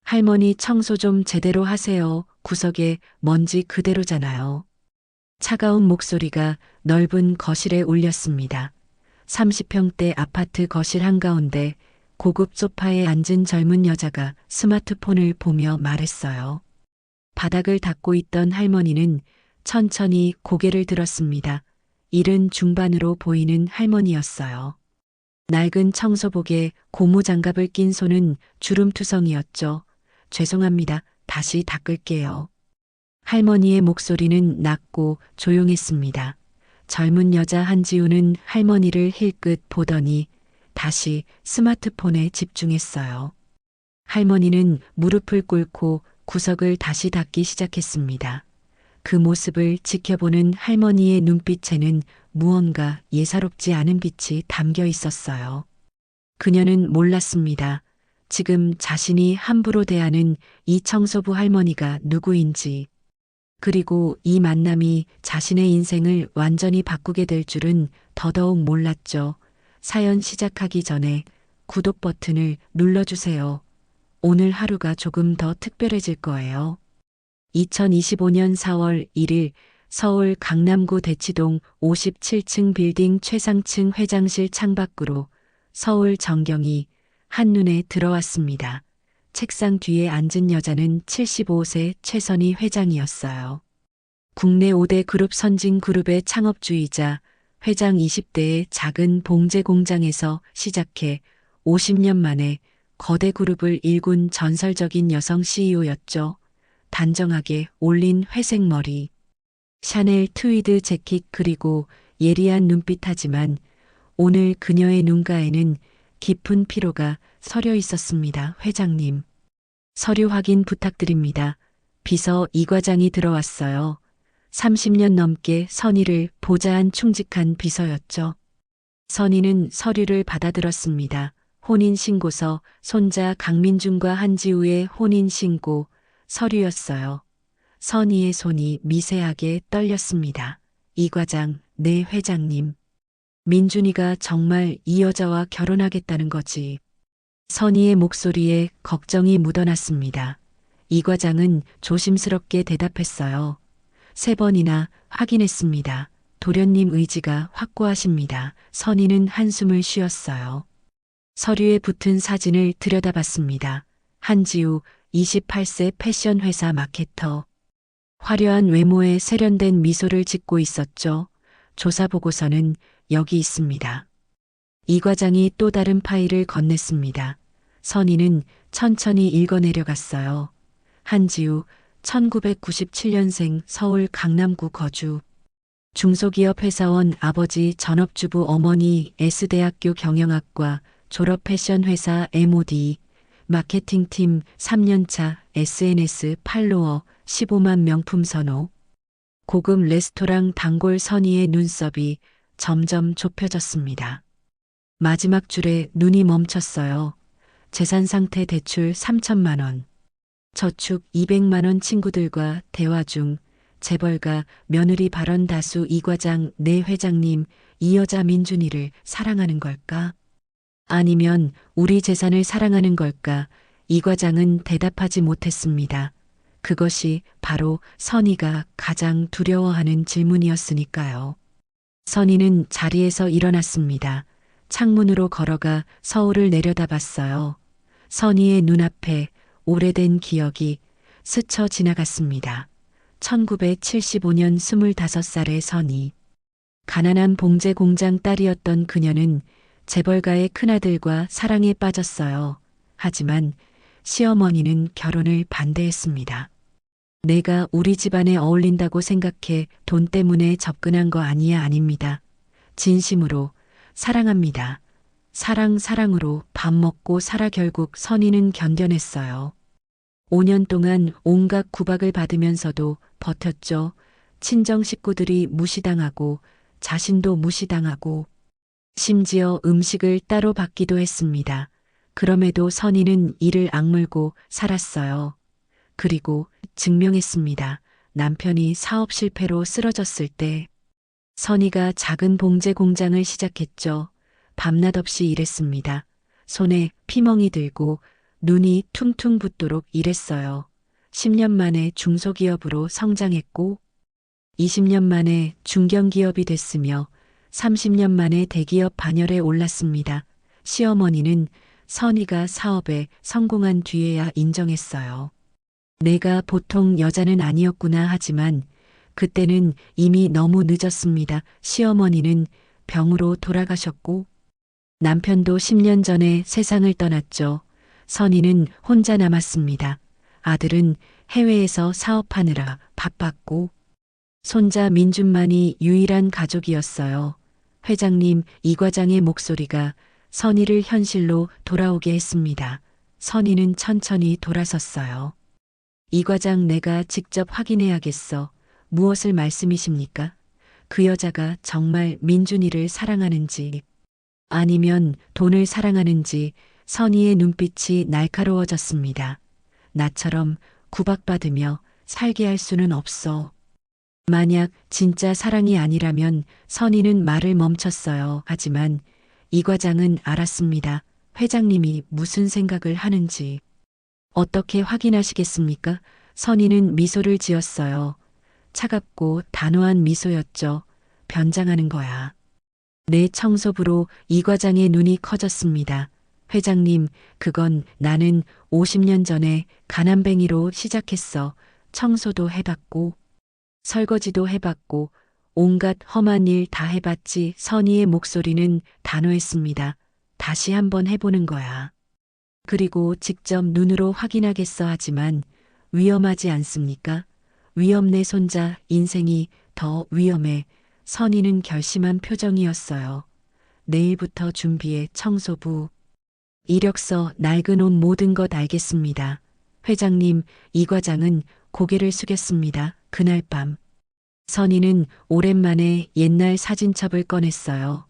할머니 청소 좀 제대로 하세요. 구석에 먼지 그대로잖아요. 차가운 목소리가 넓은 거실에 울렸습니다. 30평대 아파트 거실 한가운데 고급 소파에 앉은 젊은 여자가 스마트폰을 보며 말했어요. 바닥을 닦고 있던 할머니는 천천히 고개를 들었습니다. 일은 중반으로 보이는 할머니였어요. 낡은 청소복에 고무장갑을 낀 손은 주름투성이었죠. 죄송합니다. 다시 닦을게요. 할머니의 목소리는 낮고 조용했습니다. 젊은 여자 한지우는 할머니를 힐끗 보더니 다시 스마트폰에 집중했어요. 할머니는 무릎을 꿇고 구석을 다시 닦기 시작했습니다. 그 모습을 지켜보는 할머니의 눈빛에는 무언가 예사롭지 않은 빛이 담겨 있었어요. 그녀는 몰랐습니다. 지금 자신이 함부로 대하는 이 청소부 할머니가 누구인지, 그리고 이 만남이 자신의 인생을 완전히 바꾸게 될 줄은 더더욱 몰랐죠. 사연 시작하기 전에 구독 버튼을 눌러주세요. 오늘 하루가 조금 더 특별해질 거예요. 2025년 4월 1일 서울 강남구 대치동 57층 빌딩 최상층 회장실 창밖으로 서울 정경이 한눈에 들어왔습니다. 책상 뒤에 앉은 여자는 75세 최선희 회장이었어요. 국내 5대 그룹 선진 그룹의 창업주이자 회장 20대의 작은 봉제 공장에서 시작해 50년 만에 거대 그룹을 일군 전설적인 여성 CEO였죠. 단정하게 올린 회색 머리, 샤넬 트위드 재킷 그리고 예리한 눈빛하지만 오늘 그녀의 눈가에는 깊은 피로가 서려 있었습니다. 회장님. 서류 확인 부탁드립니다. 비서 이 과장이 들어왔어요. 30년 넘게 선의를 보좌한 충직한 비서였죠. 선의는 서류를 받아들었습니다. 혼인신고서, 손자 강민준과 한지우의 혼인신고, 서류였어요. 선의의 손이 미세하게 떨렸습니다. 이 과장, 네 회장님. 민준이가 정말 이 여자와 결혼하겠다는 거지. 선의의 목소리에 걱정이 묻어났습니다. 이 과장은 조심스럽게 대답했어요. 3번이나 확인했습니다. 도련님 의지가 확고하십니다. 선의는 한숨을 쉬었어요. 서류에 붙은 사진을 들여다봤습니다. 한지우 28세 패션 회사 마케터. 화려한 외모에 세련된 미소를 짓고 있었죠. 조사 보고서는 여기 있습니다. 이 과장이 또 다른 파일을 건넸습니다. 선의는 천천히 읽어내려갔어요. 한지우 1997년생 서울 강남구 거주. 중소기업 회사원 아버지 전업주부 어머니 S대학교 경영학과 졸업 패션 회사 MOD. 마케팅팀 3년차 SNS 팔로워 15만 명품 선호. 고급 레스토랑 단골 선의의 눈썹이 점점 좁혀졌습니다. 마지막 줄에 눈이 멈췄어요. 재산 상태 대출 3천만 원. 저축 200만 원 친구들과 대화 중 재벌가 며느리 발언 다수 이 과장 내 회장님 이 여자 민준이를 사랑하는 걸까? 아니면 우리 재산을 사랑하는 걸까? 이 과장은 대답하지 못했습니다. 그것이 바로 선의가 가장 두려워하는 질문이었으니까요. 선의는 자리에서 일어났습니다. 창문으로 걸어가 서울을 내려다봤어요. 선의의 눈앞에 오래된 기억이 스쳐 지나갔습니다. 1975년 25살의 선의. 가난한 봉제 공장 딸이었던 그녀는 재벌가의 큰아들과 사랑에 빠졌어요. 하지만 시어머니는 결혼을 반대했습니다. 내가 우리 집안에 어울린다고 생각해 돈 때문에 접근한 거 아닙니다. 진심으로 사랑합니다. 사랑으로 밥 먹고 살아 결국 선의는 견뎌냈어요. 5년 동안 온갖 구박을 받으면서도 버텼죠. 친정 식구들이 무시당하고 자신도 무시당하고 심지어 음식을 따로 받기도 했습니다. 그럼에도 선의는 이를 악물고 살았어요. 그리고 증명했습니다. 남편이 사업 실패로 쓰러졌을 때 선의가 작은 봉제 공장을 시작했죠. 밤낮 없이 일했습니다. 손에 피멍이 들고 눈이 퉁퉁 붓도록 일했어요. 10년 만에 중소기업으로 성장했고 20년 만에 중견기업이 됐으며 30년 만에 대기업 반열에 올랐습니다. 시어머니는 선희가 사업에 성공한 뒤에야 인정했어요. 내가 보통 여자는 아니었구나 하지만 그때는 이미 너무 늦었습니다. 시어머니는 병으로 돌아가셨고 남편도 10년 전에 세상을 떠났죠. 선희는 혼자 남았습니다. 아들은 해외에서 사업하느라 바빴고 손자 민준만이 유일한 가족이었어요. 회장님, 이 과장의 목소리가 선희를 현실로 돌아오게 했습니다. 선희는 천천히 돌아섰어요. 이 과장, 내가 직접 확인해야겠어. 무엇을 말씀이십니까? 그 여자가 정말 민준이를 사랑하는지 아니면 돈을 사랑하는지. 선희의 눈빛이 날카로워졌습니다. 나처럼 구박받으며 살게 할 수는 없어. 만약 진짜 사랑이 아니라면. 선희는 말을 멈췄어요. 하지만 이 과장은 알았습니다. 회장님이 무슨 생각을 하는지. 어떻게 확인하시겠습니까? 선희는 미소를 지었어요. 차갑고 단호한 미소였죠. 변장하는 거야. 내 청소부로. 이 과장의 눈이 커졌습니다. 회장님, 그건 나는 50년 전에 가난뱅이로 시작했어. 청소도 해봤고 설거지도 해봤고 온갖 험한 일 다 해봤지. 선희의 목소리는 단호했습니다. 다시 한번 해보는 거야. 그리고 직접 눈으로 확인하겠어. 하지만 위험하지 않습니까? 위험. 내 손자 인생이 더 위험해. 선희는 결심한 표정이었어요. 내일부터 준비해. 청소부, 이력서, 낡은 옷, 모든 것 알겠습니다. 회장님. 이 과장은 고개를 숙였습니다. 그날 밤 선희는 오랜만에 옛날 사진첩을 꺼냈어요.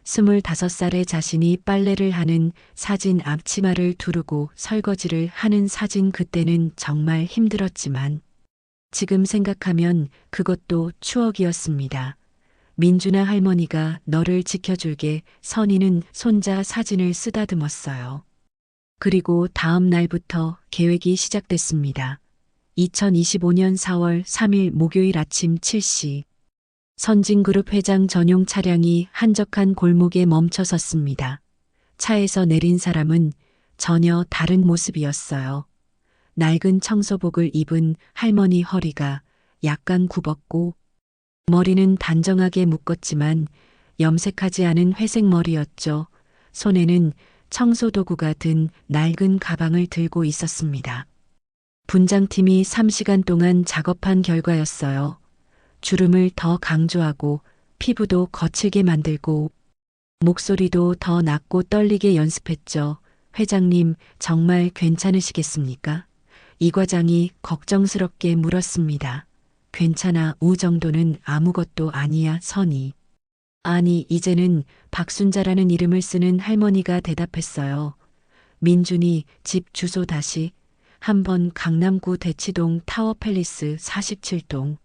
25살의 자신이 빨래를 하는 사진, 앞치마를 두르고 설거지를 하는 사진. 그때는 정말 힘들었지만 지금 생각하면 그것도 추억이었습니다. 민준아, 할머니가 너를 지켜줄게. 선희는 손자 사진을 쓰다듬었어요. 그리고 다음 날부터 계획이 시작됐습니다. 2025년 4월 3일 목요일 아침 7시 선진그룹 회장 전용 차량이 한적한 골목에 멈춰 섰습니다. 차에서 내린 사람은 전혀 다른 모습이었어요. 낡은 청소복을 입은 할머니. 허리가 약간 굽었고 머리는 단정하게 묶었지만 염색하지 않은 회색 머리였죠. 손에는 청소도구가 든 낡은 가방을 들고 있었습니다. 분장팀이 3시간 동안 작업한 결과였어요. 주름을 더 강조하고 피부도 거칠게 만들고 목소리도 더 낮고 떨리게 연습했죠. 회장님, 정말 괜찮으시겠습니까? 이 과장이 걱정스럽게 물었습니다. 괜찮아. 우 정도는 아무것도 아니야. 선희. 아니, 이제는 박순자라는 이름을 쓰는 할머니가 대답했어요. 민준이 집 주소 다시 한번. 강남구 대치동 타워팰리스 47동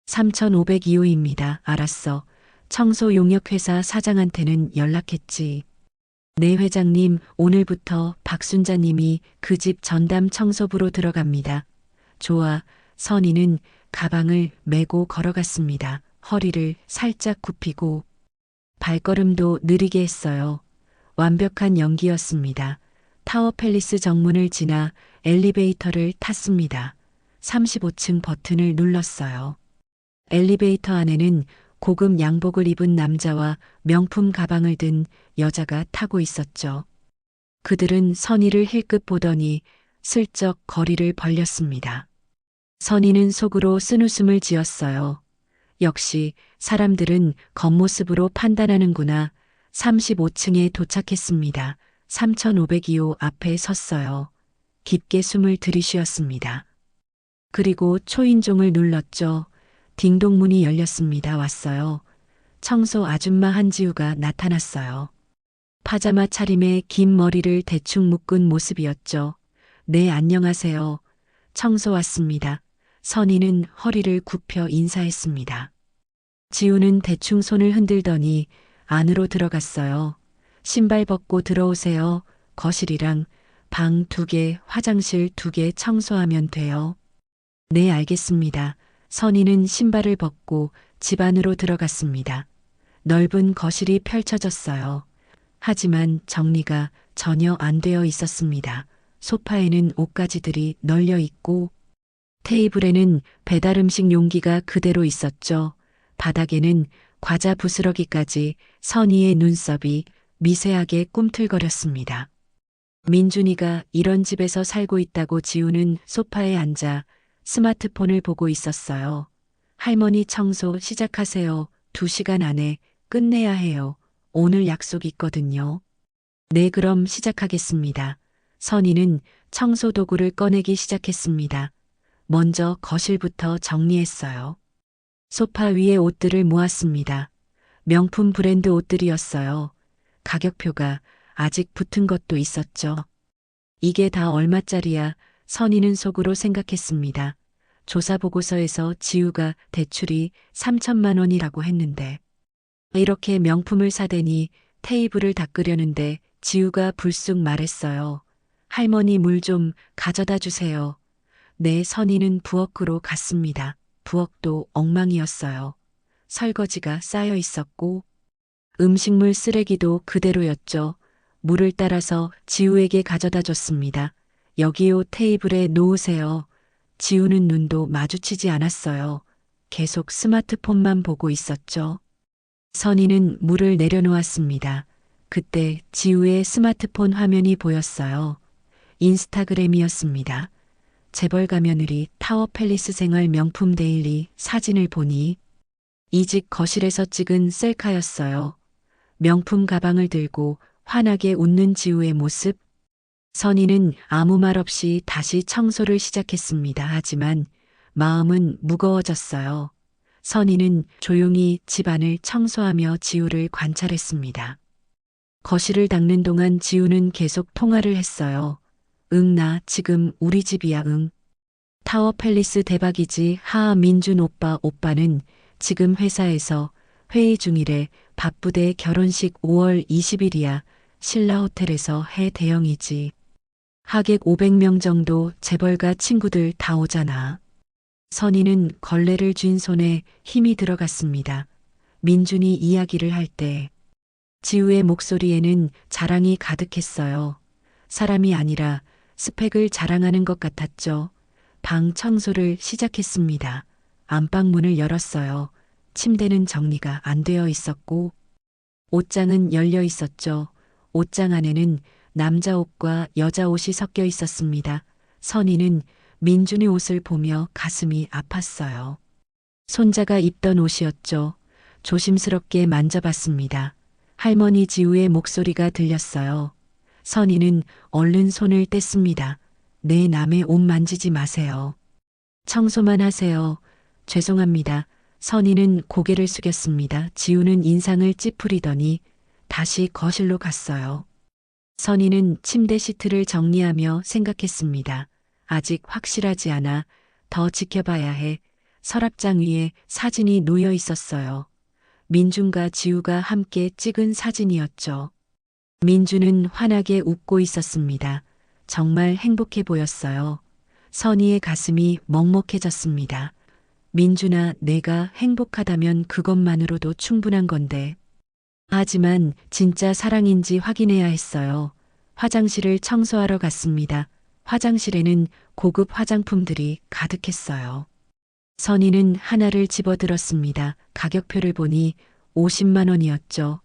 3502호입니다. 알았어. 청소용역회사 사장한테는 연락했지. 네, 회장님. 오늘부터 박순자님이 그 집 전담 청소부로 들어갑니다. 좋아. 선희는 가방을 메고 걸어갔습니다. 허리를 살짝 굽히고 발걸음도 느리게 했어요. 완벽한 연기였습니다. 타워팰리스 정문을 지나 엘리베이터를 탔습니다. 35층 버튼을 눌렀어요. 엘리베이터 안에는 고급 양복을 입은 남자와 명품 가방을 든 여자가 타고 있었죠. 그들은 선희를 힐끗 보더니 슬쩍 거리를 벌렸습니다. 선희는 속으로 쓴웃음을 지었어요. 역시 사람들은 겉모습으로 판단하는구나. 35층에 도착했습니다. 3502호 앞에 섰어요. 깊게 숨을 들이쉬었습니다. 그리고 초인종을 눌렀죠. 딩동문이 열렸습니다. 왔어요. 청소 아줌마 한지우가 나타났어요. 파자마 차림에 긴 머리를 대충 묶은 모습이었죠. 네, 안녕하세요. 청소 왔습니다. 선희는 허리를 굽혀 인사했습니다. 지우는 대충 손을 흔들더니 안으로 들어갔어요. 신발 벗고 들어오세요. 거실이랑 방 2개, 화장실 2개 청소하면 돼요. 네, 알겠습니다. 선희는 신발을 벗고 집 안으로 들어갔습니다. 넓은 거실이 펼쳐졌어요. 하지만 정리가 전혀 안 되어 있었습니다. 소파에는 옷가지들이 널려 있고 테이블에는 배달 음식 용기가 그대로 있었죠. 바닥에는 과자 부스러기까지. 선희의 눈썹이 미세하게 꿈틀거렸습니다. 민준이가 이런 집에서 살고 있다고. 지우는 소파에 앉아 스마트폰을 보고 있었어요. 할머니 청소 시작하세요. 2시간 안에 끝내야 해요. 오늘 약속 있거든요. 네, 그럼 시작하겠습니다. 선희는 청소 도구를 꺼내기 시작했습니다. 먼저 거실부터 정리했어요. 소파 위에 옷들을 모았습니다. 명품 브랜드 옷들이었어요. 가격표가 아직 붙은 것도 있었죠. 이게 다 얼마짜리야? 선희는 속으로 생각했습니다. 조사 보고서에서 지우가 대출이 3천만 원이라고 했는데 이렇게 명품을 사대니. 테이블을 닦으려는데 지우가 불쑥 말했어요. 할머니 물 좀 가져다 주세요. 네, 선희는 부엌으로 갔습니다. 부엌도 엉망이었어요. 설거지가 쌓여 있었고 음식물 쓰레기도 그대로였죠. 물을 따라서 지우에게 가져다 줬습니다. 여기요, 테이블에 놓으세요. 지우는 눈도 마주치지 않았어요. 계속 스마트폰만 보고 있었죠. 선희는 물을 내려놓았습니다. 그때 지우의 스마트폰 화면이 보였어요. 인스타그램이었습니다. 재벌가 며느리 타워 팰리스 생활 명품 데일리 사진을 보니 이 집 거실에서 찍은 셀카였어요. 명품 가방을 들고 환하게 웃는 지우의 모습. 선희는 아무 말 없이 다시 청소를 시작했습니다. 하지만 마음은 무거워졌어요. 선희는 조용히 집안을 청소하며 지우를 관찰했습니다. 거실을 닦는 동안 지우는 계속 통화를 했어요. 응, 나 지금 우리 집이야. 응. 타워 팰리스 대박이지. 하하. 민준 오빠는 지금 회사에서 회의 중이래. 바쁘대. 결혼식 5월 20일이야. 신라 호텔에서 해. 대형이지. 하객 500명 정도. 재벌가 친구들 다 오잖아. 선희는 걸레를 쥔 손에 힘이 들어갔습니다. 민준이 이야기를 할 때 지우의 목소리에는 자랑이 가득했어요. 사람이 아니라 스펙을 자랑하는 것 같았죠. 방 청소를 시작했습니다. 안방 문을 열었어요. 침대는 정리가 안 되어 있었고 옷장은 열려 있었죠. 옷장 안에는 남자 옷과 여자 옷이 섞여 있었습니다. 선희는 민준의 옷을 보며 가슴이 아팠어요. 손자가 입던 옷이었죠. 조심스럽게 만져봤습니다. 할머니. 지우의 목소리가 들렸어요. 선희는 얼른 손을 뗐습니다. 내 남의 옷 만지지 마세요. 청소만 하세요. 죄송합니다. 선희는 고개를 숙였습니다. 지우는 인상을 찌푸리더니 다시 거실로 갔어요. 선희는 침대 시트를 정리하며 생각했습니다. 아직 확실하지 않아. 더 지켜봐야 해. 서랍장 위에 사진이 놓여 있었어요. 민준과 지우가 함께 찍은 사진이었죠. 민준은 환하게 웃고 있었습니다. 정말 행복해 보였어요. 선희의 가슴이 먹먹해졌습니다. 민준아, 내가 행복하다면 그것만으로도 충분한 건데. 하지만 진짜 사랑인지 확인해야 했어요. 화장실을 청소하러 갔습니다. 화장실에는 고급 화장품들이 가득했어요. 선희는 하나를 집어들었습니다. 가격표를 보니 50만 원이었죠.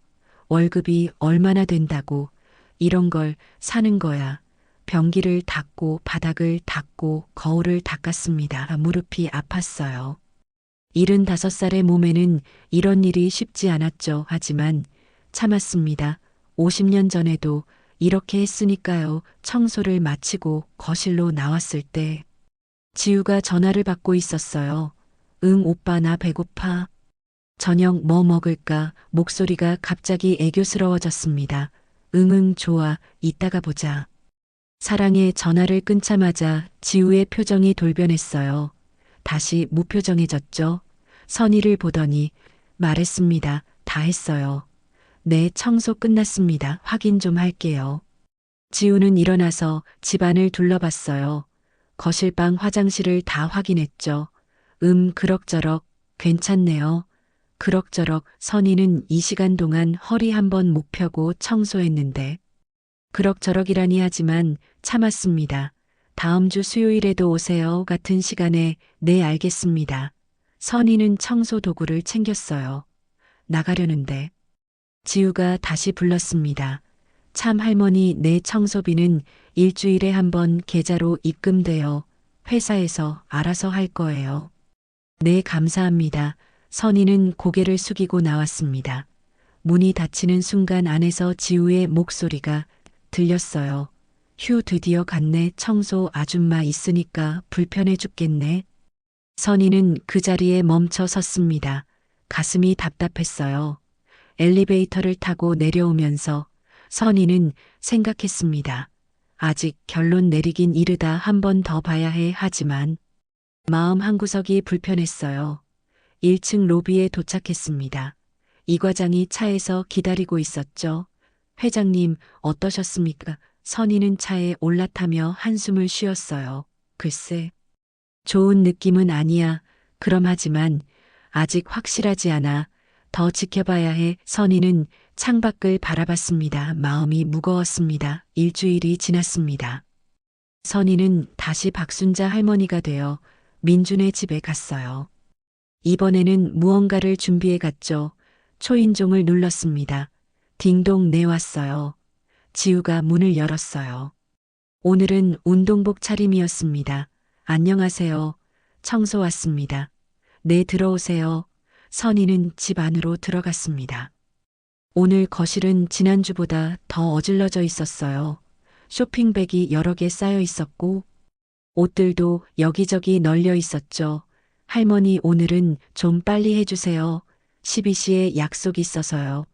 월급이 얼마나 된다고 이런 걸 사는 거야. 변기를 닦고 바닥을 닦고 거울을 닦았습니다. 무릎이 아팠어요. 75살의 몸에는 이런 일이 쉽지 않았죠. 하지만 참았습니다. 50년 전에도 이렇게 했으니까요. 청소를 마치고 거실로 나왔을 때 지우가 전화를 받고 있었어요. 응, 오빠 나 배고파. 저녁 뭐 먹을까? 목소리가 갑자기 애교스러워졌습니다. 응응, 좋아. 이따가 보자. 사랑의 전화를 끊자마자 지우의 표정이 돌변했어요. 다시 무표정해졌죠. 선희를 보더니 말했습니다. 다 했어요. 네, 청소 끝났습니다. 확인 좀 할게요. 지우는 일어나서 집안을 둘러봤어요. 거실방 화장실을 다 확인했죠. 그럭저럭 괜찮네요. 그럭저럭. 선희는 이 시간 동안 허리 한번 못 펴고 청소했는데 그럭저럭이라니 하지만 참았습니다. 다음 주 수요일에도 오세요. 같은 시간에 네 알겠습니다. 선희는 청소 도구를 챙겼어요. 나가려는데 지우가 다시 불렀습니다. 참 할머니, 내 청소비는 일주일에 한 번 계좌로 입금돼요. 회사에서 알아서 할 거예요. 네, 감사합니다. 선희는 고개를 숙이고 나왔습니다. 문이 닫히는 순간 안에서 지우의 목소리가 들렸어요. 휴, 드디어 갔네. 청소 아줌마 있으니까 불편해 죽겠네. 선희는 그 자리에 멈춰 섰습니다. 가슴이 답답했어요. 엘리베이터를 타고 내려오면서 선희는 생각했습니다. 아직 결론 내리긴 이르다. 한 번 더 봐야 해. 하지만 마음 한구석이 불편했어요. 1층 로비에 도착했습니다. 이 과장이 차에서 기다리고 있었죠. 회장님, 어떠셨습니까? 선희는 차에 올라타며 한숨을 쉬었어요. 글쎄, 좋은 느낌은 아니야. 그럼 하지만 아직 확실하지 않아. 더 지켜봐야 해. 선희는 창밖을 바라봤습니다. 마음이 무거웠습니다. 일주일이 지났습니다. 선희는 다시 박순자 할머니가 되어 민준의 집에 갔어요. 이번에는 무언가를 준비해 갔죠. 초인종을 눌렀습니다. 딩동, 네, 왔어요. 지우가 문을 열었어요. 오늘은 운동복 차림이었습니다. 안녕하세요. 청소 왔습니다. 네, 들어오세요. 선희는 집 안으로 들어갔습니다. 오늘 거실은 지난주보다 더 어질러져 있었어요. 쇼핑백이 여러 개 쌓여 있었고 옷들도 여기저기 널려 있었죠. 할머니, 오늘은 좀 빨리 해주세요. 12시에 약속 있어서요.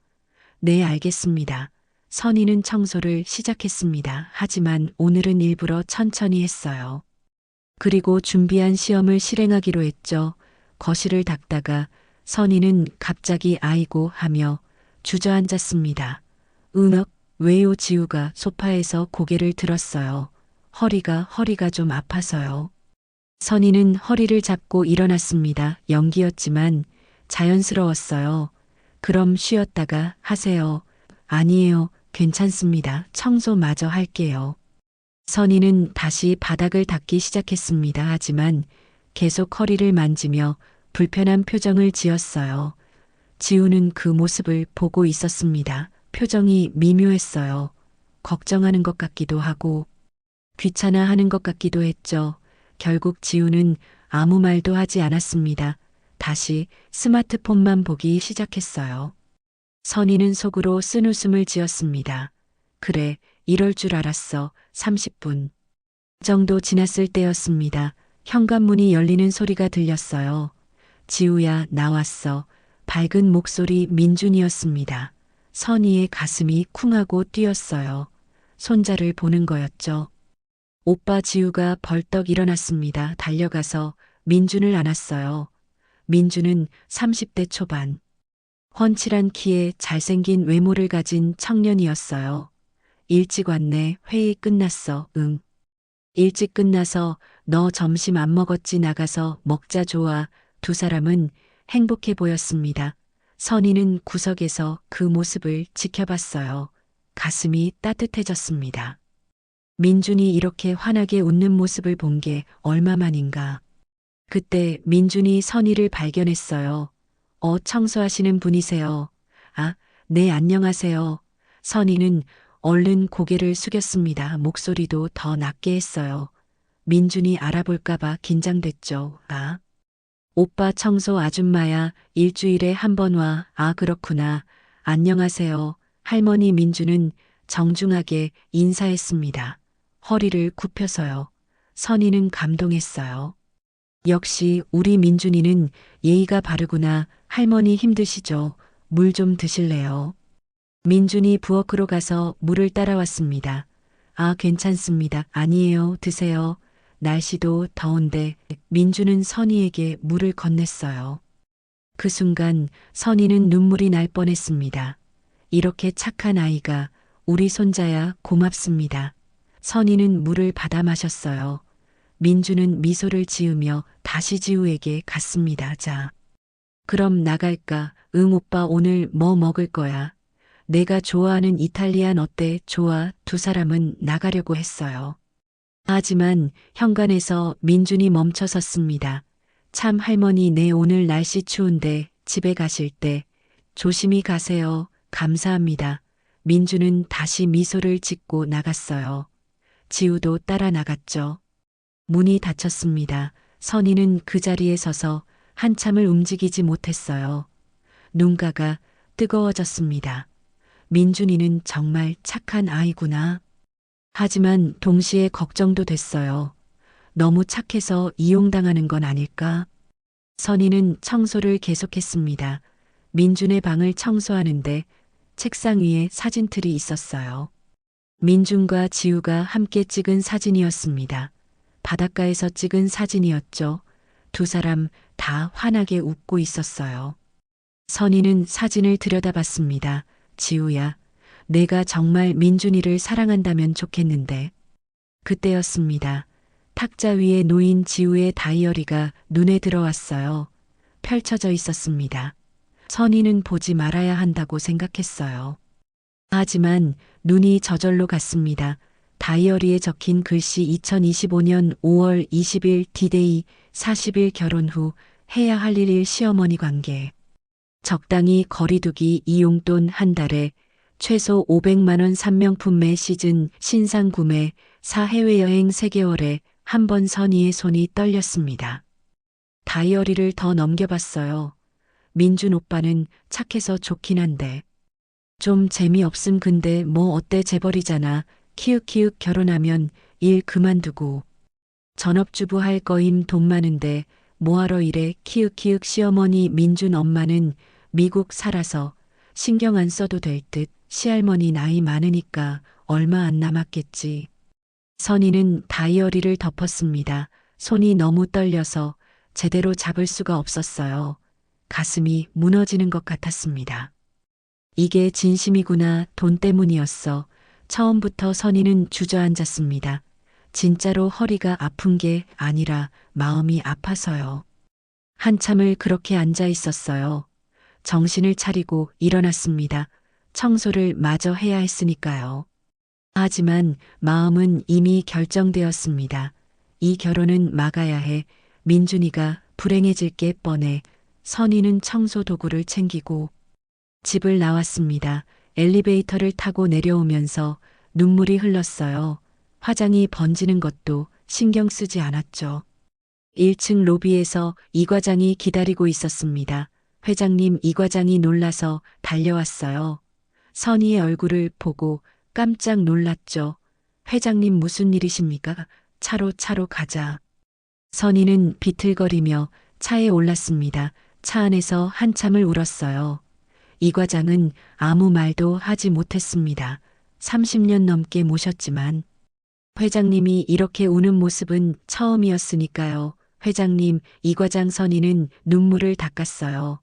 네, 알겠습니다. 선희는 청소를 시작했습니다. 하지만 오늘은 일부러 천천히 했어요. 그리고 준비한 시험을 실행하기로 했죠. 거실을 닦다가 선희는 갑자기 아이고 하며 주저앉았습니다. 왜요? 지우가 소파에서 고개를 들었어요. 허리가 좀 아파서요. 선희는 허리를 잡고 일어났습니다. 연기였지만 자연스러웠어요. 그럼 쉬었다가 하세요. 아니에요. 괜찮습니다. 청소 마저 할게요. 선희는 다시 바닥을 닦기 시작했습니다. 하지만 계속 허리를 만지며 불편한 표정을 지었어요. 지우는 그 모습을 보고 있었습니다. 표정이 미묘했어요. 걱정하는 것 같기도 하고 귀찮아하는 것 같기도 했죠. 결국 지우는 아무 말도 하지 않았습니다. 다시 스마트폰만 보기 시작했어요. 선희는 속으로 쓴웃음을 지었습니다. 그래, 이럴 줄 알았어. 30분 정도 지났을 때였습니다. 현관문이 열리는 소리가 들렸어요. 지우야, 나왔어. 밝은 목소리 민준이었습니다. 선희의 가슴이 쿵하고 뛰었어요. 손자를 보는 거였죠. 오빠. 지우가 벌떡 일어났습니다. 달려가서 민준을 안았어요. 민준은 30대 초반. 훤칠한 키에 잘생긴 외모를 가진 청년이었어요. 일찍 왔네. 회의 끝났어. 응. 일찍 끝나서 너 점심 안 먹었지? 나가서 먹자. 좋아. 두 사람은 행복해 보였습니다. 선희는 구석에서 그 모습을 지켜봤어요. 가슴이 따뜻해졌습니다. 민준이 이렇게 환하게 웃는 모습을 본 게 얼마만인가. 그때 민준이 선희를 발견했어요. 청소하시는 분이세요. 아, 네, 안녕하세요. 선희는 얼른 고개를 숙였습니다. 목소리도 더 낮게 했어요. 민준이 알아볼까봐 긴장됐죠. 아, 오빠 청소 아줌마야. 일주일에 한 번 와. 아, 그렇구나. 안녕하세요. 할머니. 민준은 정중하게 인사했습니다. 허리를 굽혀서요. 선희는 감동했어요. 역시 우리 민준이는 예의가 바르구나. 할머니 힘드시죠? 물 좀 드실래요? 민준이 부엌으로 가서 물을 따라왔습니다. 아, 괜찮습니다. 아니에요. 드세요. 날씨도 더운데. 민준은 선희에게 물을 건넸어요. 그 순간 선희는 눈물이 날 뻔했습니다. 이렇게 착한 아이가 우리 손자야 고맙습니다. 선희는 물을 받아 마셨어요. 민주는 미소를 지으며 다시 지우에게 갔습니다. 자. 그럼 나갈까? 응, 오빠 오늘 뭐 먹을 거야? 내가 좋아하는 이탈리안 어때? 좋아. 두 사람은 나가려고 했어요. 하지만 현관에서 민준이 멈춰 섰습니다. 참 할머니, 네, 오늘 날씨 추운데 집에 가실 때 조심히 가세요. 감사합니다. 민준은 다시 미소를 짓고 나갔어요. 지우도 따라 나갔죠. 문이 닫혔습니다. 선희는 그 자리에 서서 한참을 움직이지 못했어요. 눈가가 뜨거워졌습니다. 민준이는 정말 착한 아이구나. 하지만 동시에 걱정도 됐어요. 너무 착해서 이용당하는 건 아닐까? 선희는 청소를 계속했습니다. 민준의 방을 청소하는데 책상 위에 사진틀이 있었어요. 민준과 지우가 함께 찍은 사진이었습니다. 바닷가에서 찍은 사진이었죠. 두 사람 다 환하게 웃고 있었어요. 선희는 사진을 들여다봤습니다. 지우야, 내가 정말 민준이를 사랑한다면 좋겠는데. 그때였습니다. 탁자 위에 놓인 지우의 다이어리가 눈에 들어왔어요. 펼쳐져 있었습니다. 선희는 보지 말아야 한다고 생각했어요. 하지만 눈이 저절로 갔습니다. 다이어리에 적힌 글씨 2025년 5월 20일 디데이 40일 결혼 후 해야 할 일 시어머니 관계. 적당히 거리두기 이용돈 한 달에 최소 500만 원 3명품 매 시즌 신상 구매 4 해외여행 3개월에 한 번. 선희의 손이 떨렸습니다. 다이어리를 더 넘겨봤어요. 민준 오빠는 착해서 좋긴 한데 좀 재미없음. 근데 뭐 어때, 재벌이잖아. 키읔키읔 결혼하면 일 그만두고 전업주부 할 거임. 돈 많은데 뭐하러 이래. 키읔키읔 시어머니. 민준 엄마는 미국 살아서 신경 안 써도 될 듯. 시할머니 나이 많으니까 얼마 안 남았겠지. 선희는 다이어리를 덮었습니다. 손이 너무 떨려서 제대로 잡을 수가 없었어요. 가슴이 무너지는 것 같았습니다. 이게 진심이구나. 돈 때문이었어. 처음부터 선희는 주저앉았습니다. 진짜로 허리가 아픈 게 아니라 마음이 아파서요. 한참을 그렇게 앉아 있었어요. 정신을 차리고 일어났습니다. 청소를 마저 해야 했으니까요. 하지만 마음은 이미 결정되었습니다. 이 결혼은 막아야 해. 민준이가 불행해질 게 뻔해. 선희는 청소 도구를 챙기고 집을 나왔습니다. 엘리베이터를 타고 내려오면서 눈물이 흘렀어요. 화장이 번지는 것도 신경 쓰지 않았죠. 1층 로비에서 이 과장이 기다리고 있었습니다. 회장님. 이 과장이 놀라서 달려왔어요. 선희의 얼굴을 보고 깜짝 놀랐죠. 회장님 무슨 일이십니까? 차로 가자. 선희는 비틀거리며 차에 올랐습니다. 차 안에서 한참을 울었어요. 이 과장은 아무 말도 하지 못했습니다. 30년 넘게 모셨지만 회장님이 이렇게 우는 모습은 처음이었으니까요. 회장님. 이 과장. 선희는 눈물을 닦았어요.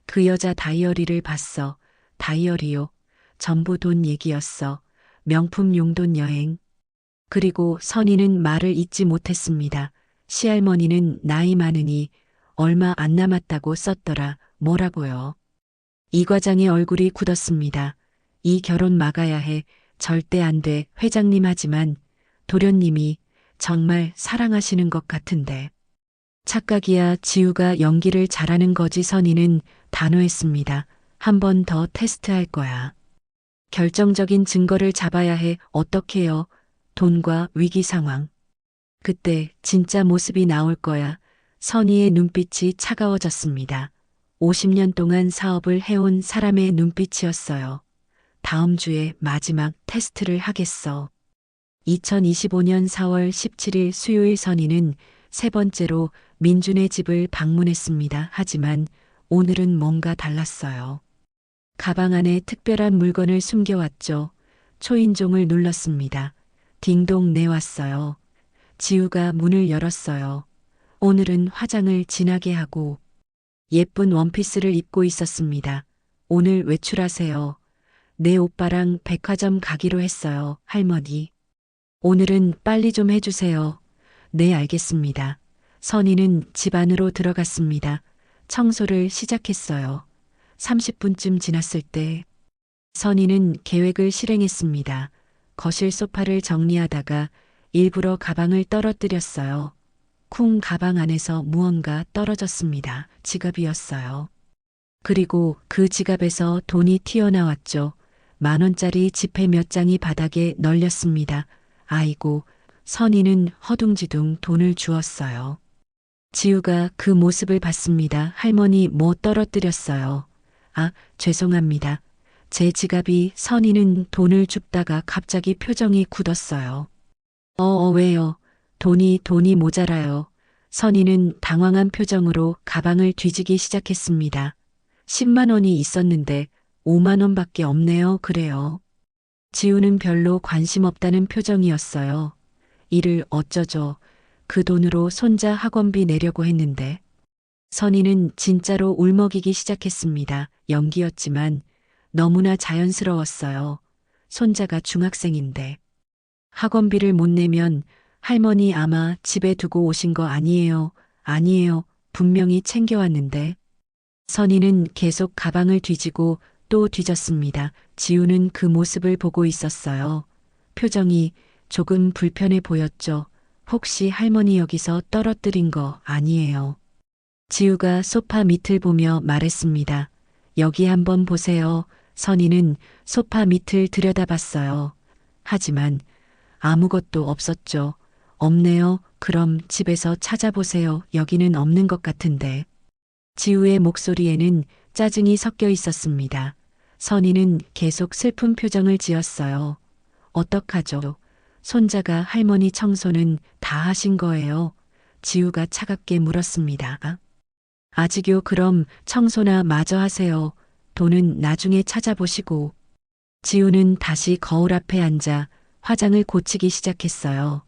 그 여자 다이어리를 봤어. 다이어리요. 전부 돈 얘기였어. 명품 용돈 여행. 그리고 선희는 말을 잇지 못했습니다. 시할머니는 나이 많으니 얼마 안 남았다고 썼더라. 뭐라고요? 이 과장의 얼굴이 굳었습니다. 이 결혼 막아야 해. 절대 안 돼. 회장님. 하지만 도련님이 정말 사랑하시는 것 같은데. 착각이야. 지우가 연기를 잘하는 거지. 선희는 단호했습니다. 한 번 더 테스트할 거야. 결정적인 증거를 잡아야 해. 어떻게요? 돈과 위기 상황. 그때 진짜 모습이 나올 거야. 선희의 눈빛이 차가워졌습니다. 50년 동안 사업을 해온 사람의 눈빛이었어요. 다음 주에 마지막 테스트를 하겠어. 2025년 4월 17일 수요일. 선희는 세 번째로 민준의 집을 방문했습니다. 하지만 오늘은 뭔가 달랐어요. 가방 안에 특별한 물건을 숨겨왔죠. 초인종을 눌렀습니다. 딩동. 네, 왔어요. 지우가 문을 열었어요. 오늘은 화장을 진하게 하고 예쁜 원피스를 입고 있었습니다. 오늘 외출하세요. 내 오빠랑 백화점 가기로 했어요, 할머니. 오늘은 빨리 좀 해주세요. 네, 알겠습니다. 선희는 집 안으로 들어갔습니다. 청소를 시작했어요. 30분쯤 지났을 때 선희는 계획을 실행했습니다. 거실 소파를 정리하다가 일부러 가방을 떨어뜨렸어요. 쿵, 가방 안에서 무언가 떨어졌습니다. 지갑이었어요. 그리고 그 지갑에서 돈이 튀어나왔죠. 10,000원짜리 지폐 몇 장이 바닥에 널렸습니다. 아이고, 선희는 허둥지둥 돈을 주었어요. 지우가 그 모습을 봤습니다. 할머니, 뭐 떨어뜨렸어요. 아, 죄송합니다. 제 지갑이. 선희는 돈을 줍다가 갑자기 표정이 굳었어요. 왜요? 돈이 모자라요. 선희는 당황한 표정으로 가방을 뒤지기 시작했습니다. 10만 원이 있었는데 5만 원밖에 없네요. 그래요. 지우는 별로 관심 없다는 표정이었어요. 이를 어쩌죠. 그 돈으로 손자 학원비 내려고 했는데. 선희는 진짜로 울먹이기 시작했습니다. 연기였지만 너무나 자연스러웠어요. 손자가 중학생인데. 학원비를 못 내면 할머니 아마 집에 두고 오신 거 아니에요. 아니에요. 분명히 챙겨왔는데. 선희는 계속 가방을 뒤지고 또 뒤졌습니다. 지우는 그 모습을 보고 있었어요. 표정이 조금 불편해 보였죠. 혹시 할머니 여기서 떨어뜨린 거 아니에요? 지우가 소파 밑을 보며 말했습니다. 여기 한번 보세요. 선희는 소파 밑을 들여다봤어요. 하지만 아무것도 없었죠. 없네요. 그럼 집에서 찾아보세요. 여기는 없는 것 같은데. 지우의 목소리에는 짜증이 섞여 있었습니다. 선희는 계속 슬픈 표정을 지었어요. 어떡하죠? 손자가 할머니 청소는 다 하신 거예요. 지우가 차갑게 물었습니다. 아직요. 그럼 청소나 마저 하세요. 돈은 나중에 찾아보시고. 지우는 다시 거울 앞에 앉아 화장을 고치기 시작했어요.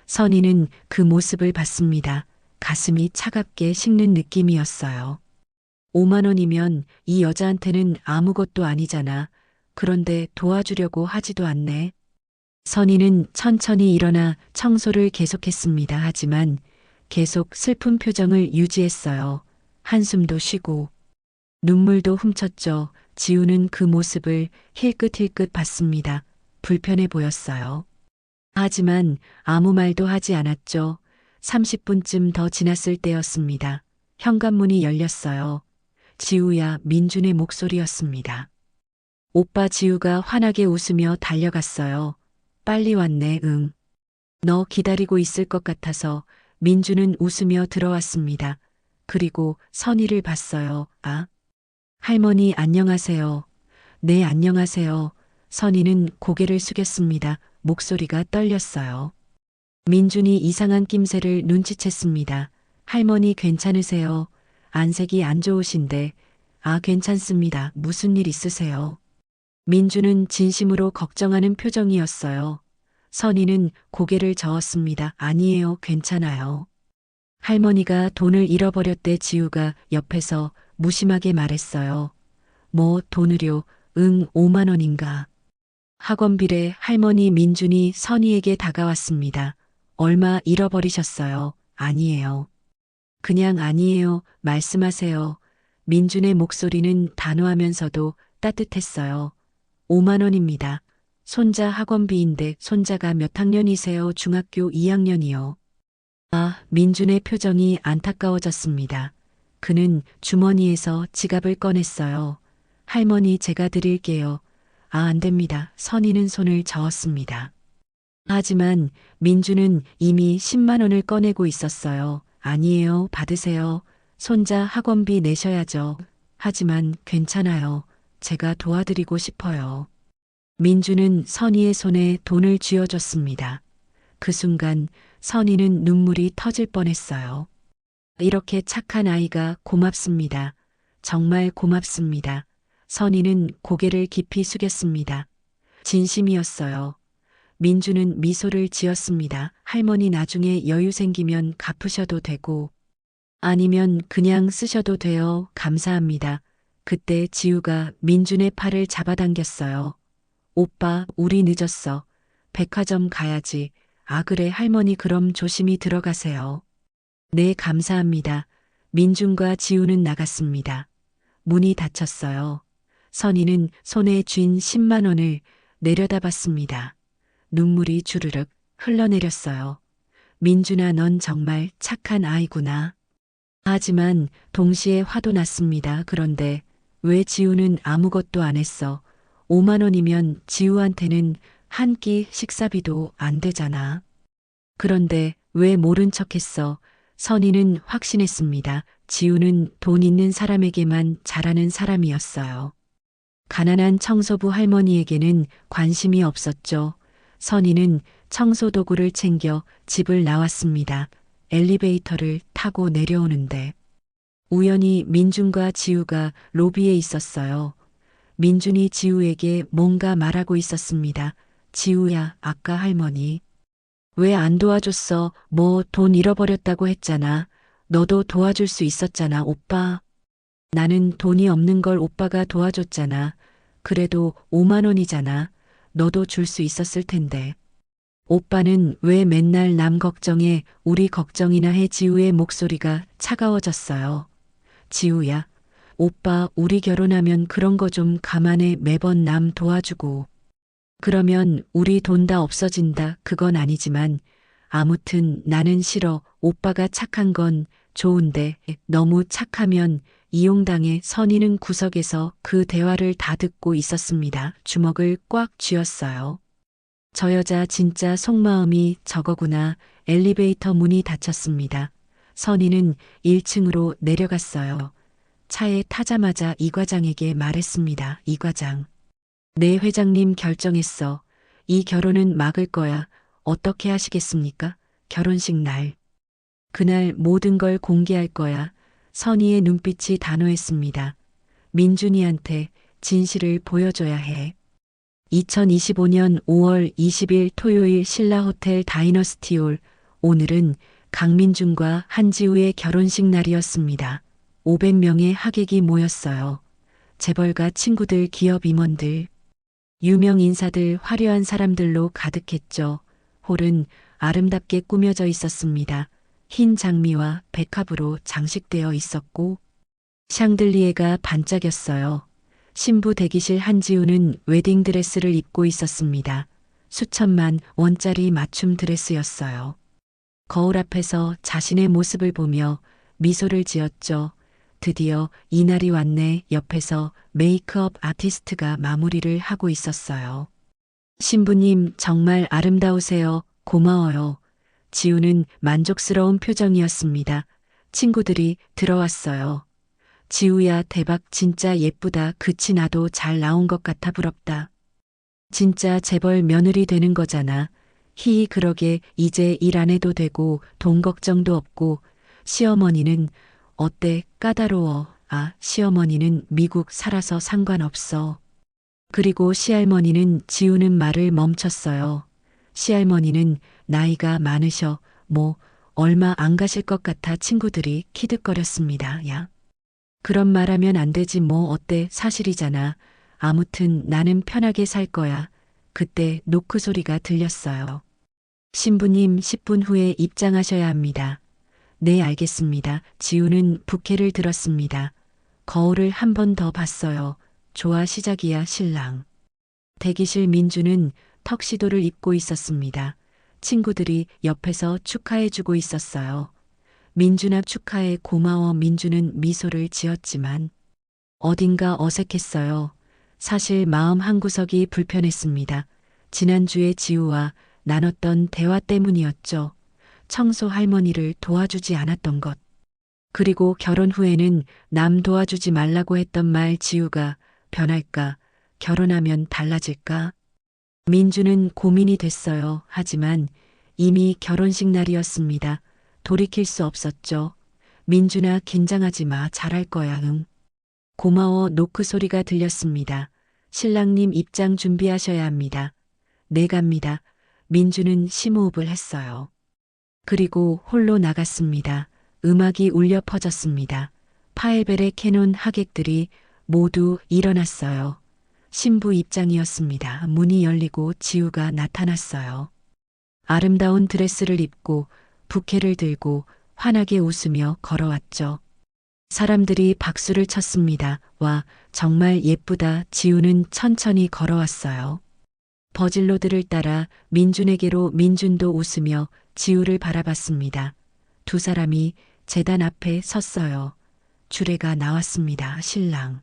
선희는 그 모습을 봤습니다. 가슴이 차갑게 식는 느낌이었어요. 5만 원이면 이 여자한테는 아무것도 아니잖아. 그런데 도와주려고 하지도 않네. 선희는 천천히 일어나 청소를 계속했습니다. 하지만 계속 슬픈 표정을 유지했어요. 한숨도 쉬고 눈물도 훔쳤죠. 지우는 그 모습을 힐끗힐끗 봤습니다. 불편해 보였어요. 하지만 아무 말도 하지 않았죠. 30분쯤 더 지났을 때였습니다. 현관문이 열렸어요. 지우야, 민준의 목소리였습니다. 오빠. 지우가 환하게 웃으며 달려갔어요. 빨리 왔네. 응. 너 기다리고 있을 것 같아서. 민준은 웃으며 들어왔습니다. 그리고 선희를 봤어요. 아, 할머니 안녕하세요. 네, 안녕하세요. 선희는 고개를 숙였습니다. 목소리가 떨렸어요. 민준이 이상한 낌새를 눈치챘습니다. 할머니 괜찮으세요? 안색이 안 좋으신데. 아, 괜찮습니다. 무슨 일 있으세요? 민준은 진심으로 걱정하는 표정이었어요. 선희는 고개를 저었습니다. 아니에요. 괜찮아요. 할머니가 돈을 잃어버렸대. 지우가 옆에서 무심하게 말했어요. 뭐 돈을요? 응, 5만 원인가. 학원비래. 할머니. 민준이 선희에게 다가왔습니다. 얼마 잃어버리셨어요? 아니에요. 그냥 아니에요. 말씀하세요. 민준의 목소리는 단호하면서도 따뜻했어요. 5만 원입니다. 손자 학원비인데. 손자가 몇 학년이세요? 중학교 2학년이요. 아, 민준의 표정이 안타까워졌습니다. 그는 주머니에서 지갑을 꺼냈어요. 할머니, 제가 드릴게요. 아, 안 됩니다. 선희는 손을 저었습니다. 하지만 민준은 이미 10만 원을 꺼내고 있었어요. 아니에요. 받으세요. 손자 학원비 내셔야죠. 하지만 괜찮아요. 제가 도와드리고 싶어요. 민준은 선희의 손에 돈을 쥐어줬습니다. 그 순간 선희는 눈물이 터질 뻔했어요. 이렇게 착한 아이가. 고맙습니다. 정말 고맙습니다. 선희는 고개를 깊이 숙였습니다. 진심이었어요. 민준은 미소를 지었습니다. 할머니, 나중에 여유 생기면 갚으셔도 되고 아니면 그냥 쓰셔도 돼요. 감사합니다. 그때 지우가 민준의 팔을 잡아당겼어요. 오빠, 우리 늦었어. 백화점 가야지. 아, 그래, 할머니, 그럼 조심히 들어가세요. 네, 감사합니다. 민준과 지우는 나갔습니다. 문이 닫혔어요. 선희는 손에 쥔 10만 원을 내려다봤습니다. 눈물이 주르륵 흘러내렸어요. 민준아, 넌 정말 착한 아이구나. 하지만 동시에 화도 났습니다. 그런데 왜 지우는 아무것도 안 했어? 5만 원이면 지우한테는 한 끼 식사비도 안 되잖아. 그런데 왜 모른 척 했어? 선희는 확신했습니다. 지우는 돈 있는 사람에게만 잘하는 사람이었어요. 가난한 청소부 할머니에게는 관심이 없었죠. 선희는 청소도구를 챙겨 집을 나왔습니다. 엘리베이터를 타고 내려오는데 우연히 민준과 지우가 로비에 있었어요. 민준이 지우에게 뭔가 말하고 있었습니다. 지우야, 아까 할머니. 왜 안 도와줬어? 뭐 돈 잃어버렸다고 했잖아. 너도 도와줄 수 있었잖아, 오빠. 나는 돈이 없는 걸 오빠가 도와줬잖아. 그래도 5만 원이잖아. 너도 줄 수 있었을 텐데. 오빠는 왜 맨날 남 걱정에 우리 걱정이나 해? 지우의 목소리가 차가워졌어요. 지우야, 오빠 우리 결혼하면 그런 거 좀 감안해. 매번 남 도와주고. 그러면 우리 돈 다 없어진다. 그건 아니지만 아무튼 나는 싫어. 오빠가 착한 건 좋은데 너무 착하면 이용당해. 선희는 구석에서 그 대화를 다 듣고 있었습니다. 주먹을 꽉 쥐었어요. 저 여자 진짜 속마음이 저거구나. 엘리베이터 문이 닫혔습니다. 선희는 1층으로 내려갔어요. 차에 타자마자 이 과장에게 말했습니다. 이 과장. 네, 회장님 결정했어. 이 결혼은 막을 거야. 어떻게 하시겠습니까? 결혼식 날. 그날 모든 걸 공개할 거야. 선희의 눈빛이 단호했습니다. 민준이한테 진실을 보여줘야 해. 2025년 5월 20일 토요일 신라호텔 다이너스티홀. 오늘은 강민준과 한지우의 결혼식 날이었습니다. 500명의 하객이 모였어요. 재벌가 친구들, 기업 임원들, 유명 인사들, 화려한 사람들로 가득했죠. 홀은 아름답게 꾸며져 있었습니다. 흰 장미와 백합으로 장식되어 있었고 샹들리에가 반짝였어요. 신부 대기실 한지우는 웨딩드레스를 입고 있었습니다. 수천만 원짜리 맞춤 드레스였어요. 거울 앞에서 자신의 모습을 보며 미소를 지었죠. 드디어 이날이 왔네. 옆에서 메이크업 아티스트가 마무리를 하고 있었어요. 신부님 정말 아름다우세요. 고마워요. 지우는 만족스러운 표정이었습니다. 친구들이 들어왔어요. 지우야, 대박, 진짜 예쁘다. 그치, 나도 잘 나온 것 같아. 부럽다. 진짜 재벌 며느리 되는 거잖아. 히히, 그러게. 이제 일 안 해도 되고 돈 걱정도 없고. 시어머니는 어때? 까다로워. 아, 시어머니는 미국 살아서 상관없어. 그리고 시할머니는 지우는 말을 멈췄어요. 시할머니는 나이가 많으셔. 뭐 얼마 안 가실 것 같아. 친구들이 키득거렸습니다. 야. 그런 말하면 안 되지. 뭐 어때? 사실이잖아. 아무튼 나는 편하게 살 거야. 그때 노크 소리가 들렸어요. 신부님 10분 후에 입장하셔야 합니다. 네, 알겠습니다. 지우는 부케를 들었습니다. 거울을 한 번 더 봤어요. 좋아, 시작이야, 신랑. 대기실 민주는 턱시도를 입고 있었습니다. 친구들이 옆에서 축하해주고 있었어요. 민준아, 축하해. 고마워. 민주는 미소를 지었지만 어딘가 어색했어요. 사실 마음 한구석이 불편했습니다. 지난주에 지우와 나눴던 대화 때문이었죠. 청소 할머니를 도와주지 않았던 것. 그리고 결혼 후에는 남 도와주지 말라고 했던 말. 지우가 변할까? 결혼하면 달라질까? 민주는 고민이 됐어요. 하지만 이미 결혼식 날이었습니다. 돌이킬 수 없었죠. 민준아, 긴장하지 마. 잘할 거야. 응. 고마워. 노크 소리가 들렸습니다. 신랑님 입장 준비하셔야 합니다. 네, 갑니다. 민주는 심호흡을 했어요. 그리고 홀로 나갔습니다. 음악이 울려 퍼졌습니다. 파에벨의 캐논 하객들이 모두 일어났어요. 신부 입장이었습니다. 문이 열리고 지우가 나타났어요. 아름다운 드레스를 입고 부케를 들고 환하게 웃으며 걸어왔죠. 사람들이 박수를 쳤습니다. 와, 정말 예쁘다. 지우는 천천히 걸어왔어요. 버질로들을 따라 민준에게로. 민준도 웃으며 지우를 바라봤습니다. 두 사람이 제단 앞에 섰어요. 주례가 나왔습니다. 신랑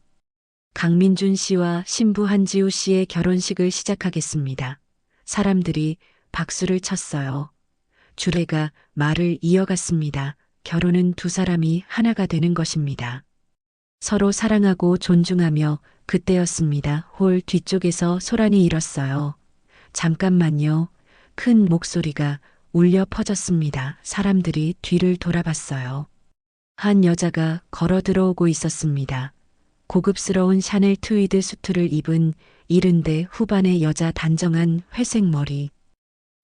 강민준 씨와 신부 한지우 씨의 결혼식을 시작하겠습니다. 사람들이 박수를 쳤어요. 주례가 말을 이어갔습니다. 결혼은 두 사람이 하나가 되는 것입니다. 서로 사랑하고 존중하며. 그때였습니다. 홀 뒤쪽에서 소란이 일었어요. 잠깐만요. 큰 목소리가 울려 퍼졌습니다. 사람들이 뒤를 돌아봤어요. 한 여자가 걸어 들어오고 있었습니다. 고급스러운 샤넬 트위드 수트를 입은 70대 후반의 여자, 단정한 회색 머리.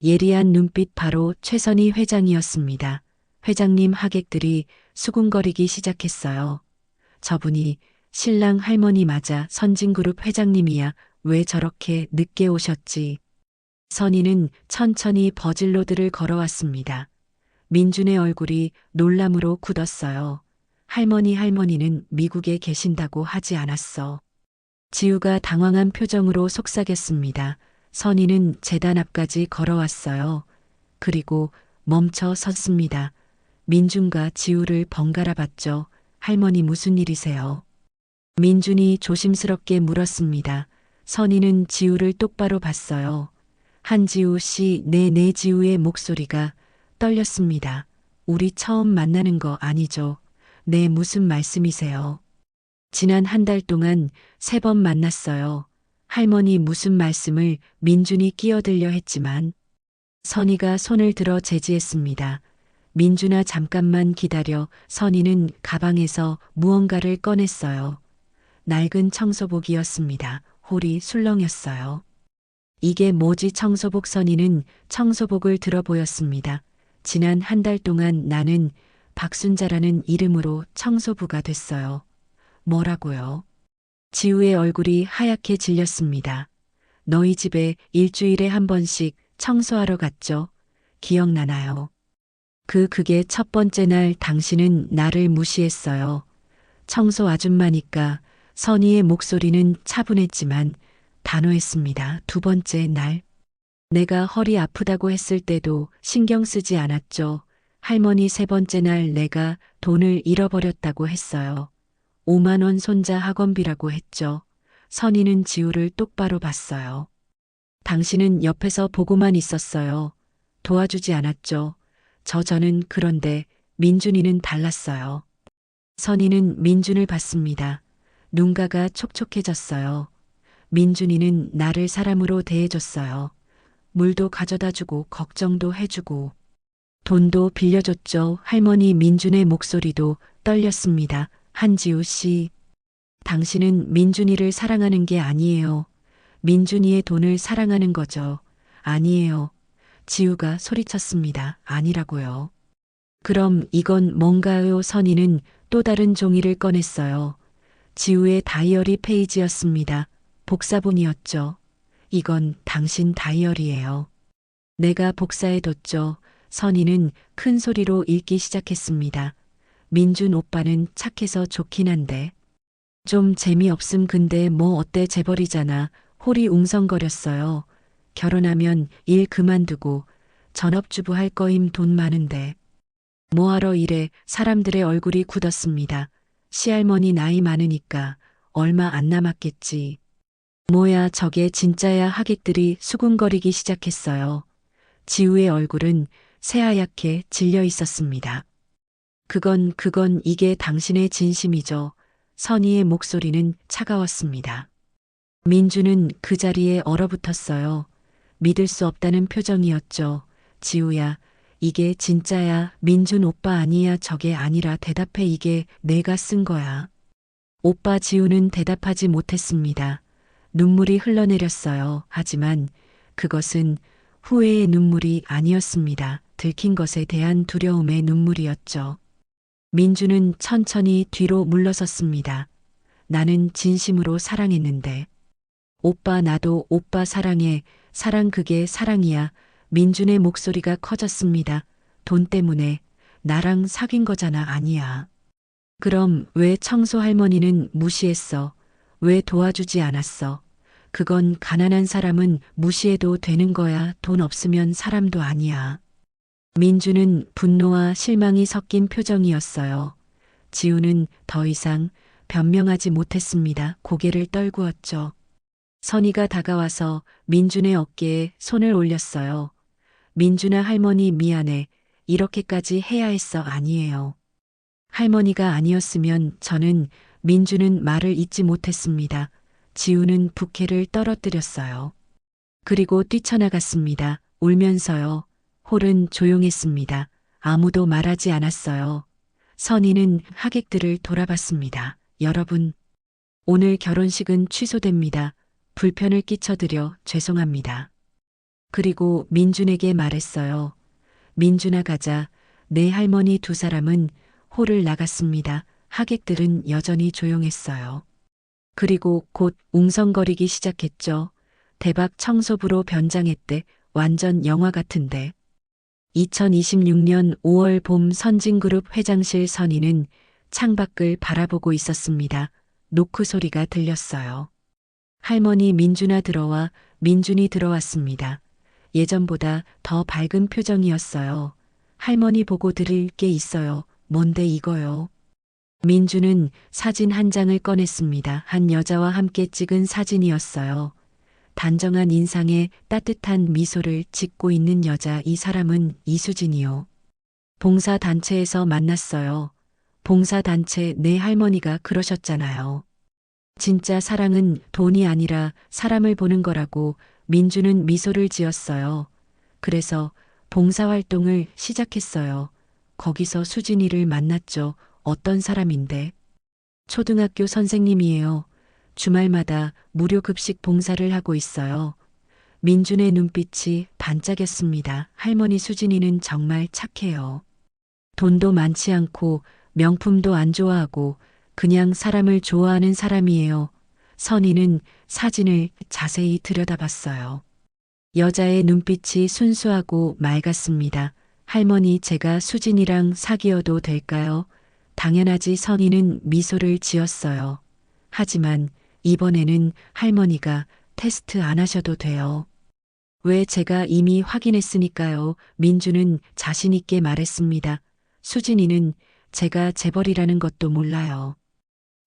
예리한 눈빛, 바로 최선희 회장이었습니다. 회장님, 하객들이 수군거리기 시작했어요. 저분이 신랑 할머니 맞아. 선진그룹 회장님이야. 왜 저렇게 늦게 오셨지? 선희는 천천히 버질로드를 걸어왔습니다. 민준의 얼굴이 놀람으로 굳었어요. 할머니는 미국에 계신다고 하지 않았어. 지우가 당황한 표정으로 속삭였습니다. 선희는 제단 앞까지 걸어왔어요. 그리고 멈춰 섰습니다. 민준과 지우를 번갈아 봤죠. 할머니, 무슨 일이세요? 민준이 조심스럽게 물었습니다. 선희는 지우를 똑바로 봤어요. 한지우 씨, 네. 지우의 목소리가 떨렸습니다. 우리 처음 만나는 거 아니죠? 네, 무슨 말씀이세요? 지난 한 달 동안 3번 만났어요. 할머니, 무슨 말씀을? 민준이 끼어들려 했지만 선희가 손을 들어 제지했습니다. 민준아, 잠깐만 기다려. 선희는 가방에서 무언가를 꺼냈어요. 낡은 청소복이었습니다. 홀이 술렁였어요. 이게 뭐지? 청소복. 선희는 청소복을 들어 보였습니다. 지난 한 달 동안 나는 박순자라는 이름으로 청소부가 됐어요. 뭐라고요? 지우의 얼굴이 하얗게 질렸습니다. 너희 집에 일주일에 한 번씩 청소하러 갔죠? 기억나나요? 그게 첫 번째 날 당신은 나를 무시했어요. 청소 아줌마니까. 선희의 목소리는 차분했지만 단호했습니다. 두 번째 날. 내가 허리 아프다고 했을 때도 신경 쓰지 않았죠. 할머니, 세 번째 날 내가 돈을 잃어버렸다고 했어요. 5만 원 손자 학원비라고 했죠. 선희는 지우를 똑바로 봤어요. 당신은 옆에서 보고만 있었어요. 도와주지 않았죠. 저는 그런데 민준이는 달랐어요. 선희는 민준을 봤습니다. 눈가가 촉촉해졌어요. 민준이는 나를 사람으로 대해줬어요. 물도 가져다 주고 걱정도 해주고 돈도 빌려줬죠. 할머니, 민준의 목소리도 떨렸습니다. 한지우 씨, 당신은 민준이를 사랑하는 게 아니에요. 민준이의 돈을 사랑하는 거죠. 아니에요. 지우가 소리쳤습니다. 아니라고요. 그럼 이건 뭔가요? 선희는 또 다른 종이를 꺼냈어요. 지우의 다이어리 페이지였습니다. 복사본이었죠. 이건 당신 다이어리예요. 내가 복사해뒀죠. 선희는 큰 소리로 읽기 시작했습니다. 민준 오빠는 착해서 좋긴 한데 좀 재미없음. 근데 뭐 어때, 재벌이잖아. 홀이 웅성거렸어요. 결혼하면 일 그만두고 전업주부 할 거임. 돈 많은데 뭐하러 일해. 사람들의 얼굴이 굳었습니다. 시할머니 나이 많으니까 얼마 안 남았겠지. 뭐야 저게 진짜야. 하객들이 수군거리기 시작했어요. 지우의 얼굴은 새하얗게 질려 있었습니다. 그건 이게 당신의 진심이죠. 선희의 목소리는 차가웠습니다. 민준은 그 자리에 얼어붙었어요. 믿을 수 없다는 표정이었죠. 지우야, 이게 진짜야. 민준 오빠 아니야. 저게 아니라 대답해. 이게 내가 쓴 거야. 오빠. 지우는 대답하지 못했습니다. 눈물이 흘러내렸어요. 하지만 그것은 후회의 눈물이 아니었습니다. 들킨 것에 대한 두려움의 눈물이었죠. 민준은 천천히 뒤로 물러섰습니다. 나는 진심으로 사랑했는데 오빠 나도 오빠 사랑해. 사랑 그게 사랑이야. 민준의 목소리가 커졌습니다. 돈 때문에 나랑 사귄 거잖아. 아니야. 그럼 왜 청소 할머니는 무시했어? 왜 도와주지 않았어? 그건 가난한 사람은 무시해도 되는 거야. 돈 없으면 사람도 아니야. 민주는 분노와 실망이 섞인 표정이었어요. 지우는 더 이상 변명하지 못했습니다. 고개를 떨구었죠. 선희가 다가와서 민준의 어깨에 손을 올렸어요. 민준아 할머니 미안해. 이렇게까지 해야 했어. 아니에요. 할머니가 아니었으면 저는 민주는 말을 잇지 못했습니다. 지우는 부케를 떨어뜨렸어요. 그리고 뛰쳐나갔습니다. 울면서요. 홀은 조용했습니다. 아무도 말하지 않았어요. 선희는 하객들을 돌아봤습니다. 여러분, 오늘 결혼식은 취소됩니다. 불편을 끼쳐드려 죄송합니다. 그리고 민준에게 말했어요. 민준아 가자. 내 할머니 두 사람은 홀을 나갔습니다. 하객들은 여전히 조용했어요. 그리고 곧 웅성거리기 시작했죠. 대박 청소부로 변장했대. 완전 영화 같은데. 2026년 5월 봄 선진그룹 회장실 선희는 창밖을 바라보고 있었습니다. 노크 소리가 들렸어요. 할머니 민준아 들어와. 민준이 들어왔습니다. 예전보다 더 밝은 표정이었어요. 할머니 보고 드릴 게 있어요. 뭔데 이거요? 민준은 사진 한 장을 꺼냈습니다. 한 여자와 함께 찍은 사진이었어요. 단정한 인상에 따뜻한 미소를 짓고 있는 여자. 이 사람은 이수진이요. 봉사단체에서 만났어요. 봉사단체 내 할머니가 그러셨잖아요. 진짜 사랑은 돈이 아니라 사람을 보는 거라고. 민주는 미소를 지었어요. 그래서 봉사활동을 시작했어요. 거기서 수진이를 만났죠. 어떤 사람인데? 초등학교 선생님이에요. 주말마다 무료 급식 봉사를 하고 있어요. 민준의 눈빛이 반짝였습니다. 할머니 수진이는 정말 착해요. 돈도 많지 않고 명품도 안 좋아하고 그냥 사람을 좋아하는 사람이에요. 선희는 사진을 자세히 들여다봤어요. 여자의 눈빛이 순수하고 맑았습니다. 할머니 제가 수진이랑 사귀어도 될까요? 당연하지. 선희는 미소를 지었어요. 하지만 이번에는 할머니가 테스트 안 하셔도 돼요. 왜 제가 이미 확인했으니까요. 민주는 자신 있게 말했습니다. 수진이는 제가 재벌이라는 것도 몰라요.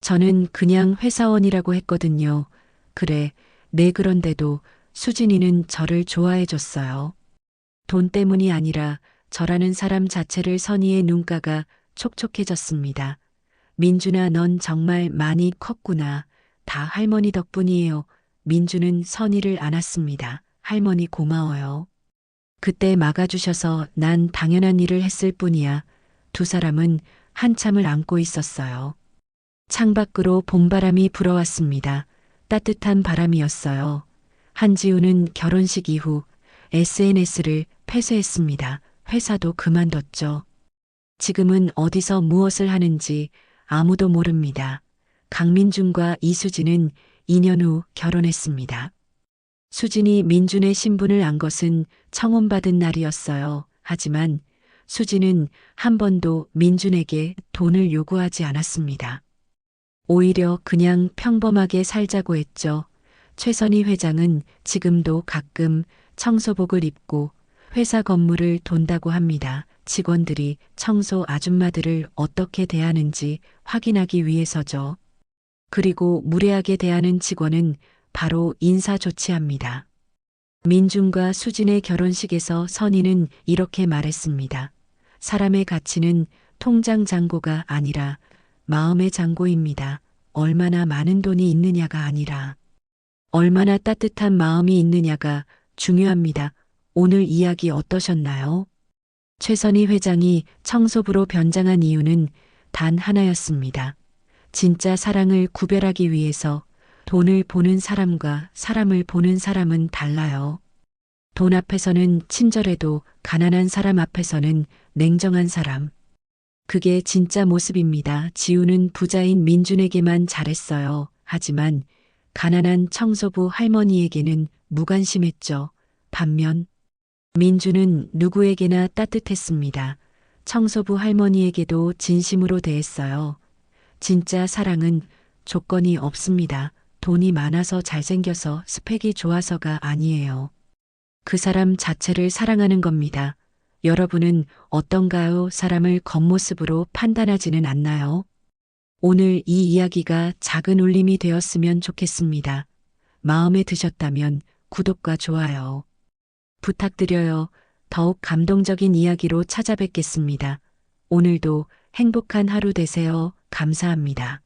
저는 그냥 회사원이라고 했거든요. 그래, 네 그런데도 수진이는 저를 좋아해 줬어요. 돈 때문이 아니라 저라는 사람 자체를. 선희의 눈가가 촉촉해졌습니다. 민준아 넌 정말 많이 컸구나. 다 할머니 덕분이에요. 민주는 선희를 안았습니다. 할머니 고마워요. 그때 막아주셔서 난 당연한 일을 했을 뿐이야. 두 사람은 한참을 안고 있었어요. 창밖으로 봄바람이 불어왔습니다. 따뜻한 바람이었어요. 한지우는 결혼식 이후 SNS를 폐쇄했습니다. 회사도 그만뒀죠. 지금은 어디서 무엇을 하는지 아무도 모릅니다. 강민준과 이수진은 2년 후 결혼했습니다. 수진이 민준의 신분을 안 것은 청혼받은 날이었어요. 하지만 수진은 한 번도 민준에게 돈을 요구하지 않았습니다. 오히려 그냥 평범하게 살자고 했죠. 최선희 회장은 지금도 가끔 청소복을 입고 회사 건물을 돈다고 합니다. 직원들이 청소 아줌마들을 어떻게 대하는지 확인하기 위해서죠. 그리고 무례하게 대하는 직원은 바로 인사 조치합니다. 민준과 수진의 결혼식에서 선희는 이렇게 말했습니다. 사람의 가치는 통장 잔고가 아니라 마음의 잔고입니다. 얼마나 많은 돈이 있느냐가 아니라 얼마나 따뜻한 마음이 있느냐가 중요합니다. 오늘 이야기 어떠셨나요? 최선희 회장이 청소부로 변장한 이유는 단 하나였습니다. 진짜 사랑을 구별하기 위해서. 돈을 보는 사람과 사람을 보는 사람은 달라요. 돈 앞에서는 친절해도 가난한 사람 앞에서는 냉정한 사람. 그게 진짜 모습입니다. 지우는 부자인 민준에게만 잘했어요. 하지만 가난한 청소부 할머니에게는 무관심했죠. 반면 민주는 누구에게나 따뜻했습니다. 청소부 할머니에게도 진심으로 대했어요. 진짜 사랑은 조건이 없습니다. 돈이 많아서 잘생겨서 스펙이 좋아서가 아니에요. 그 사람 자체를 사랑하는 겁니다. 여러분은 어떤가요? 사람을 겉모습으로 판단하지는 않나요? 오늘 이 이야기가 작은 울림이 되었으면 좋겠습니다. 마음에 드셨다면 구독과 좋아요 부탁드려요. 더욱 감동적인 이야기로 찾아뵙겠습니다. 오늘도 행복한 하루 되세요. 감사합니다.